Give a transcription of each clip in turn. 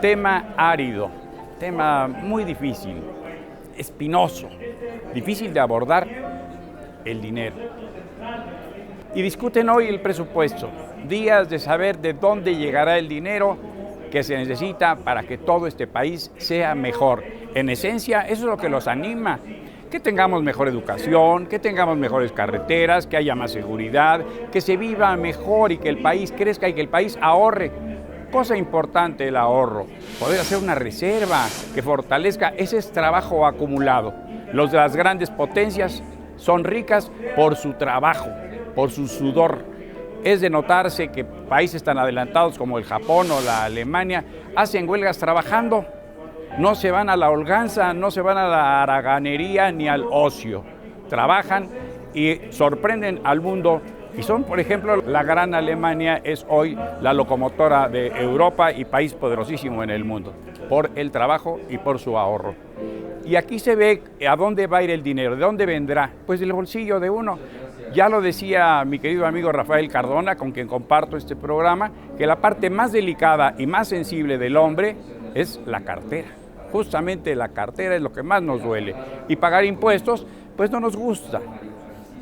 Tema árido, tema muy difícil, espinoso, difícil de abordar, el dinero. Y discuten hoy el presupuesto, días de saber de dónde llegará el dinero que se necesita para que todo este país sea mejor. En esencia, eso es lo que los anima, que tengamos mejor educación, que tengamos mejores carreteras, que haya más seguridad, que se viva mejor y que el país crezca y que el país ahorre. Cosa importante el ahorro, poder hacer una reserva que fortalezca, ese es trabajo acumulado. Los de las grandes potencias son ricas por su trabajo, por su sudor. Es de notarse que países tan adelantados como el Japón o la Alemania hacen huelgas trabajando. No se van a la holganza, no se van a la haraganería ni al ocio. Trabajan y sorprenden al mundo. Y son, por ejemplo, la gran Alemania es hoy la locomotora de Europa y país poderosísimo en el mundo, por el trabajo y por su ahorro. Y aquí se ve a dónde va a ir el dinero, de dónde vendrá, pues del bolsillo de uno. Ya lo decía mi querido amigo Rafael Cardona, con quien comparto este programa, que la parte más delicada y más sensible del hombre es la cartera. Justamente la cartera es lo que más nos duele. Y pagar impuestos, pues no nos gusta.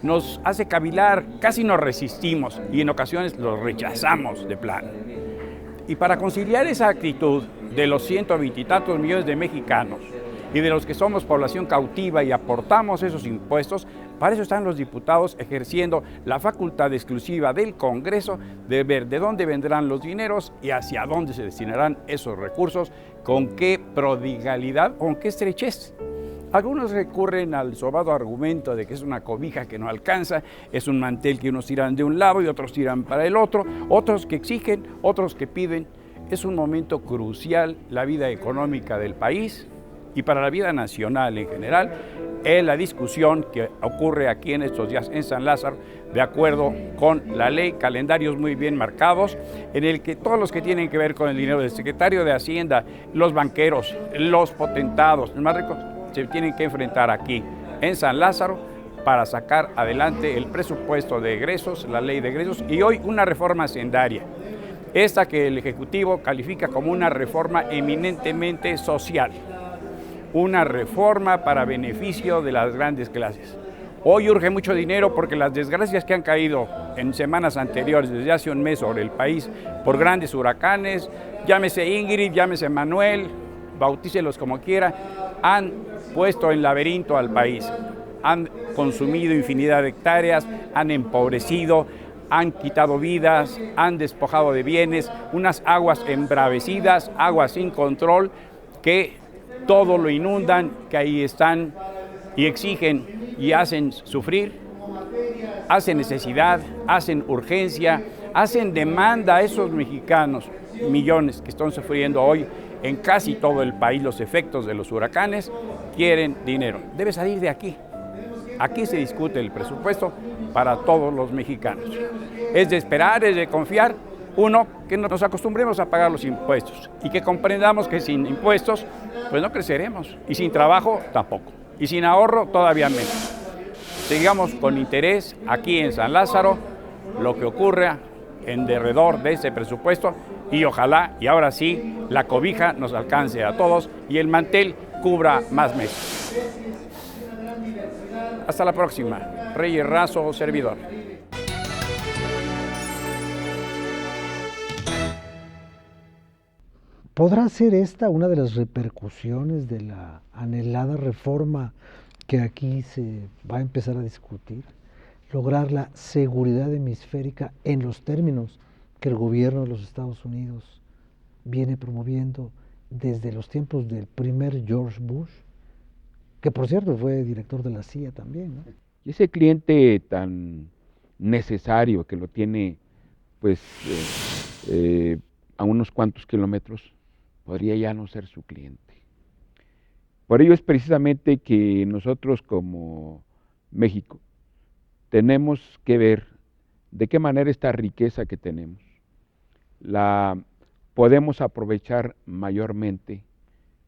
Nos hace cavilar, casi nos resistimos y en ocasiones los rechazamos de plano. Y para conciliar esa actitud de los 120 y tantos millones de mexicanos y de los que somos población cautiva y aportamos esos impuestos, para eso están los diputados ejerciendo la facultad exclusiva del Congreso de ver de dónde vendrán los dineros y hacia dónde se destinarán esos recursos, con qué prodigalidad, con qué estrechez. Algunos recurren al sobado argumento de que es una cobija que no alcanza, es un mantel que unos tiran de un lado y otros tiran para el otro, otros que exigen, otros que piden. Es un momento crucial la vida económica del país y para la vida nacional en general, es la discusión que ocurre aquí en estos días en San Lázaro, de acuerdo con la ley, calendarios muy bien marcados, en el que todos los que tienen que ver con el dinero del secretario de Hacienda, los banqueros, los potentados, los más ricos, se tienen que enfrentar aquí en San Lázaro para sacar adelante el presupuesto de egresos, la ley de egresos y hoy una reforma hacendaria. Esta que el Ejecutivo califica como una reforma eminentemente social, una reforma para beneficio de las grandes clases. Hoy urge mucho dinero porque las desgracias que han caído en semanas anteriores, desde hace un mes sobre el país, por grandes huracanes, llámese Ingrid, llámese Manuel, bautícelos como quiera, han puesto en laberinto al país, han consumido infinidad de hectáreas, han empobrecido, han quitado vidas, han despojado de bienes, unas aguas embravecidas, aguas sin control, que todo lo inundan, que ahí están y exigen y hacen sufrir, hacen necesidad, hacen urgencia, hacen demanda a esos mexicanos, millones que están sufriendo hoy en casi todo el país los efectos de los huracanes, quieren dinero. Debe salir de aquí. Aquí se discute el presupuesto para todos los mexicanos. Es de esperar, es de confiar. Uno, que nos acostumbremos a pagar los impuestos y que comprendamos que sin impuestos, pues no creceremos. Y sin trabajo, tampoco. Y sin ahorro, todavía menos. Sigamos con interés aquí en San Lázaro lo que ocurra en derredor de ese presupuesto y ojalá, y ahora sí, la cobija nos alcance a todos y el mantel cubra más meses. Hasta la próxima. Reyes Razo, servidor. ¿Podrá ser esta una de las repercusiones de la anhelada reforma que aquí se va a empezar a discutir? Lograr la seguridad hemisférica en los términos que el gobierno de los Estados Unidos viene promoviendo desde los tiempos del primer George Bush, que por cierto fue director de la CIA también, ¿no? Y ese cliente tan necesario que lo tiene pues a unos cuantos kilómetros, podría ya no ser su cliente. Por ello es precisamente que nosotros como México tenemos que ver de qué manera esta riqueza que tenemos la podemos aprovechar mayormente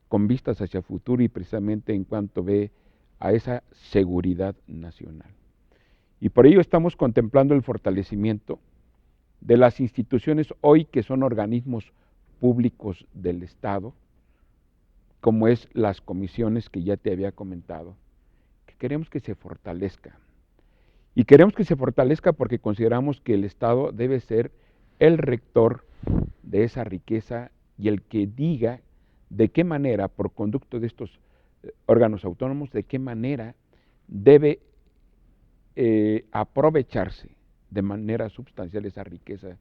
con vistas hacia el futuro y precisamente en cuanto ve a esa seguridad nacional. Y por ello estamos contemplando el fortalecimiento de las instituciones hoy que son organismos públicos del Estado, como es las comisiones que ya te había comentado, que queremos que se fortalezca. Y queremos que se fortalezca porque consideramos que el Estado debe ser el rector de esa riqueza y el que diga de qué manera, por conducto de estos órganos autónomos, de qué manera debe aprovecharse de manera sustancial esa riqueza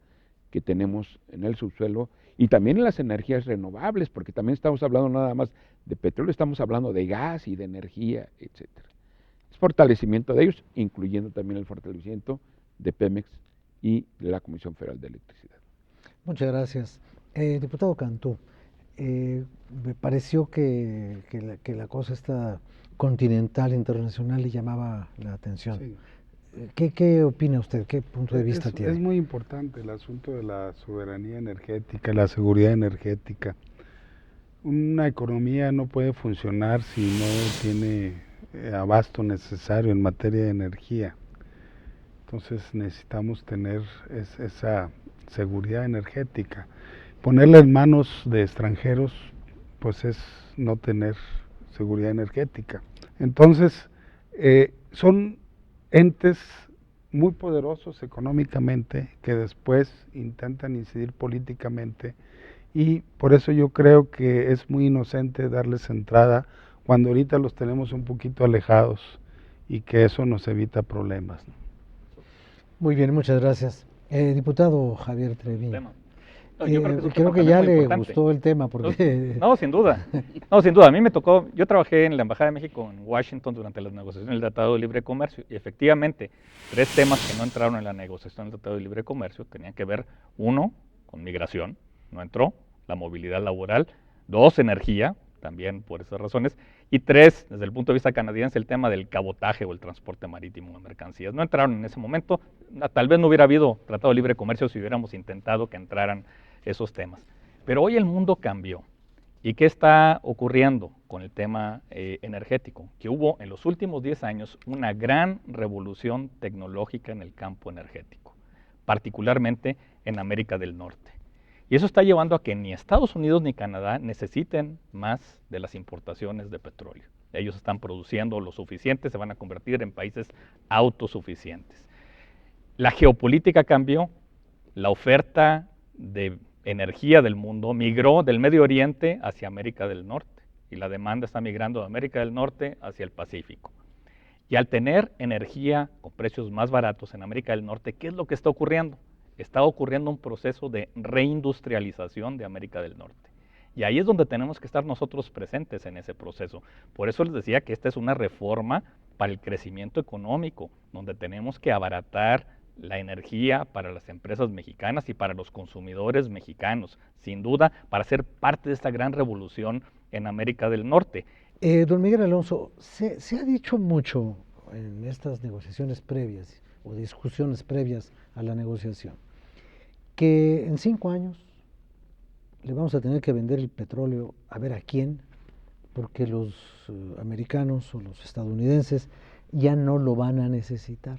que tenemos en el subsuelo y también en las energías renovables, porque también estamos hablando nada más de petróleo, estamos hablando de gas y de energía, etcétera. Es fortalecimiento de ellos, incluyendo también el fortalecimiento de Pemex y de la Comisión Federal de Electricidad. Muchas gracias. Diputado Cantú, me pareció que la cosa está continental, internacional, le llamaba la atención. Sí. ¿Qué opina usted? ¿Qué punto de vista tiene? Es muy importante el asunto de la soberanía energética, la seguridad energética. Una economía no puede funcionar si no tiene abasto necesario en materia de energía. Entonces necesitamos tener esa seguridad energética. Ponerla en manos de extranjeros, pues es no tener seguridad energética. Entonces, son entes muy poderosos económicamente que después intentan incidir políticamente y por eso yo creo que es muy inocente darles entrada cuando ahorita los tenemos un poquito alejados y que eso nos evita problemas, ¿no? Muy bien, muchas gracias. Diputado Javier Treviño. No, yo creo que ya le gustó el tema porque... No, sin duda. No, sin duda. A mí me tocó, yo trabajé en la Embajada de México en Washington durante las negociaciones del Tratado de Libre Comercio y efectivamente 3 temas que no entraron en la negociación del Tratado de Libre Comercio tenían que ver, 1, con migración, no entró, la movilidad laboral, 2, energía, también por esas razones, y 3, desde el punto de vista canadiense, el tema del cabotaje o el transporte marítimo de mercancías. No entraron en ese momento, tal vez no hubiera habido Tratado de Libre Comercio si hubiéramos intentado que entraran esos temas. Pero hoy el mundo cambió. ¿Y qué está ocurriendo con el tema energético? Que hubo en los últimos 10 años una gran revolución tecnológica en el campo energético, particularmente en América del Norte. Y eso está llevando a que ni Estados Unidos ni Canadá necesiten más de las importaciones de petróleo. Ellos están produciendo lo suficiente, se van a convertir en países autosuficientes. La geopolítica cambió, la oferta de energía del mundo migró del Medio Oriente hacia América del Norte y la demanda está migrando de América del Norte hacia el Pacífico. Y al tener energía con precios más baratos en América del Norte, ¿qué es lo que está ocurriendo? Está ocurriendo un proceso de reindustrialización de América del Norte. Y ahí es donde tenemos que estar nosotros presentes en ese proceso. Por eso les decía que esta es una reforma para el crecimiento económico, donde tenemos que abaratar la energía para las empresas mexicanas y para los consumidores mexicanos, sin duda, para ser parte de esta gran revolución en América del Norte. Don Miguel Alonso, se ha dicho mucho en estas negociaciones previas o discusiones previas a la negociación, que en 5 años le vamos a tener que vender el petróleo a ver a quién, porque los americanos o los estadounidenses ya no lo van a necesitar.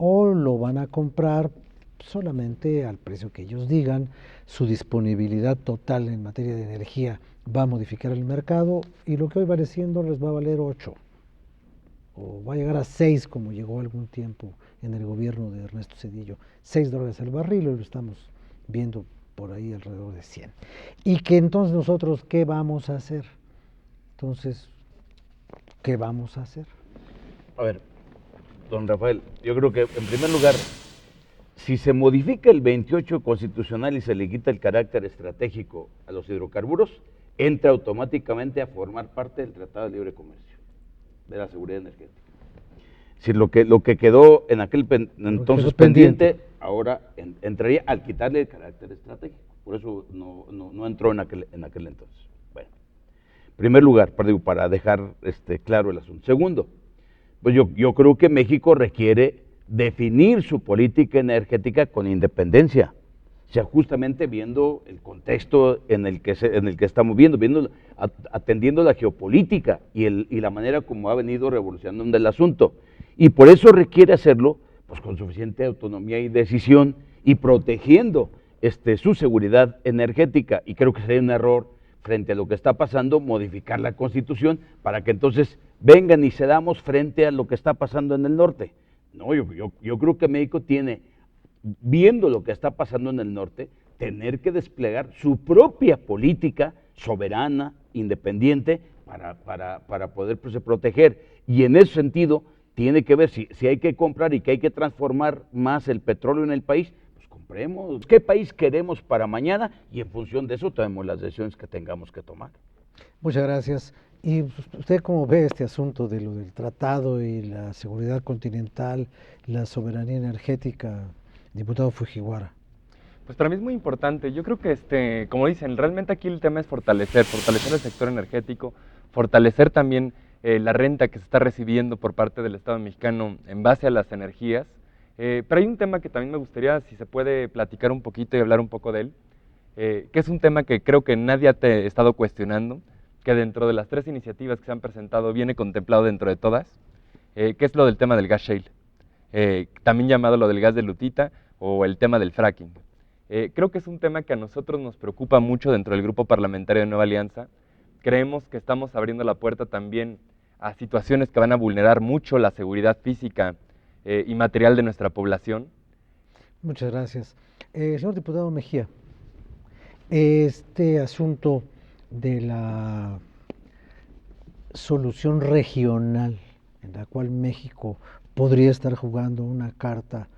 O lo van a comprar solamente al precio que ellos digan, su disponibilidad total en materia de energía va a modificar el mercado y lo que hoy vale 100 dólares va a valer 8 o va a llegar a 6 como llegó algún tiempo en el gobierno de Ernesto Zedillo, 6 dólares el barril, y lo estamos viendo por ahí alrededor de 100. Y que entonces nosotros, ¿qué vamos a hacer? Entonces, ¿qué vamos a hacer? A ver, don Rafael, yo creo que en primer lugar, si se modifica el 28 constitucional y se le quita el carácter estratégico a los hidrocarburos, entra automáticamente a formar parte del Tratado de Libre Comercio, de la seguridad energética. Si lo que quedó en aquel entonces pendiente, ahora entraría al quitarle el carácter estratégico. Por eso no entró en aquel entonces. Bueno, en primer lugar, para dejar claro el asunto. Segundo, pues yo creo que México requiere definir su política energética con independencia, o sea, justamente viendo el contexto en el que estamos viendo, atendiendo la geopolítica y la manera como ha venido revolucionando el asunto. Y por eso requiere hacerlo pues con suficiente autonomía y decisión y protegiendo su seguridad energética, y creo que sería un error frente a lo que está pasando modificar la Constitución para que entonces vengan y cedamos frente a lo que está pasando en el norte. No, yo creo que México tiene, viendo lo que está pasando en el norte, tener que desplegar su propia política soberana, independiente, para poder proteger. Y en ese sentido, tiene que ver si hay que comprar y que hay que transformar más el petróleo en el país, pues compremos. ¿Qué país queremos para mañana? Y en función de eso tomemos las decisiones que tengamos que tomar. Muchas gracias. ¿Y usted cómo ve este asunto de lo del tratado y la seguridad continental, la soberanía energética, diputado Fujiwara? Pues para mí es muy importante. Yo creo que, como dicen, realmente aquí el tema es fortalecer el sector energético, fortalecer también la renta que se está recibiendo por parte del Estado mexicano en base a las energías. Pero hay un tema que también me gustaría, si se puede platicar un poquito y hablar un poco de él, que es un tema que creo que nadie ha estado cuestionando, que dentro de las 3 iniciativas que se han presentado viene contemplado dentro de todas, que es lo del tema del gas shale, también llamado lo del gas de lutita o el tema del fracking. Creo que es un tema que a nosotros nos preocupa mucho dentro del grupo parlamentario de Nueva Alianza. Creemos que estamos abriendo la puerta también a situaciones que van a vulnerar mucho la seguridad física y material de nuestra población. Muchas gracias. Señor diputado Mejía, este asunto de la solución regional en la cual México podría estar jugando una carta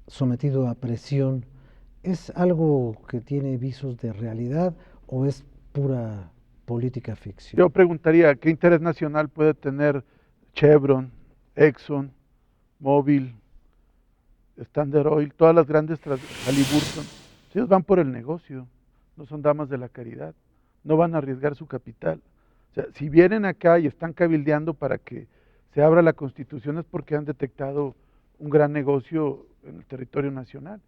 sometido a presión, ¿es algo que tiene visos de realidad o es pura política ficción? Yo preguntaría, ¿qué interés nacional puede tener Chevron, Exxon, Mobil, Standard Oil, todas las grandes, Halliburton? Ellos van por el negocio, no son damas de la caridad, no van a arriesgar su capital. O sea, si vienen acá y están cabildeando para que se abra la Constitución es porque han detectado un gran negocio en el territorio nacional.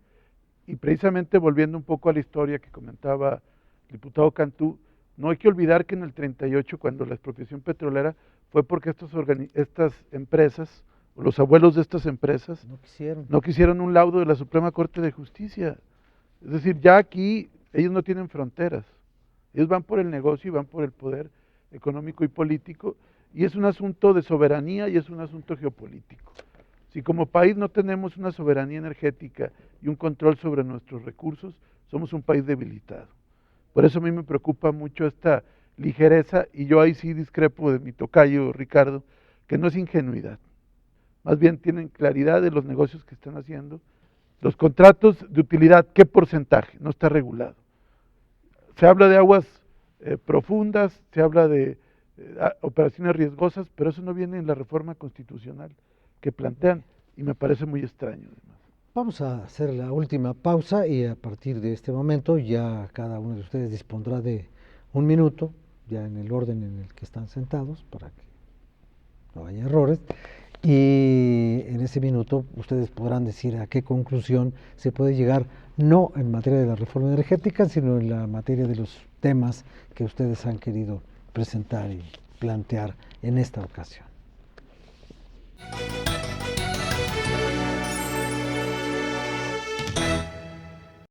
Y precisamente volviendo un poco a la historia que comentaba el diputado Cantú, no hay que olvidar que en el 38, cuando la expropiación petrolera, fue porque estas empresas, o los abuelos de estas empresas, no quisieron un laudo de la Suprema Corte de Justicia. Es decir, ya aquí ellos no tienen fronteras, ellos van por el negocio y van por el poder económico y político, y es un asunto de soberanía y es un asunto geopolítico. Si como país no tenemos una soberanía energética y un control sobre nuestros recursos, somos un país debilitado. Por eso a mí me preocupa mucho esta ligereza, y yo ahí sí discrepo de mi tocayo Ricardo, que no es ingenuidad. Más bien tienen claridad de los negocios que están haciendo. Los contratos de utilidad, ¿qué porcentaje? No está regulado. Se habla de aguas profundas, se habla de operaciones riesgosas, pero eso no viene en la reforma constitucional que plantean, y me parece muy extraño además. Vamos a hacer la última pausa y a partir de este momento ya cada uno de ustedes dispondrá de 1 minuto, ya en el orden en el que están sentados, para que no haya errores, y en ese minuto ustedes podrán decir a qué conclusión se puede llegar, no en materia de la reforma energética, sino en la materia de los temas que ustedes han querido presentar y plantear en esta ocasión.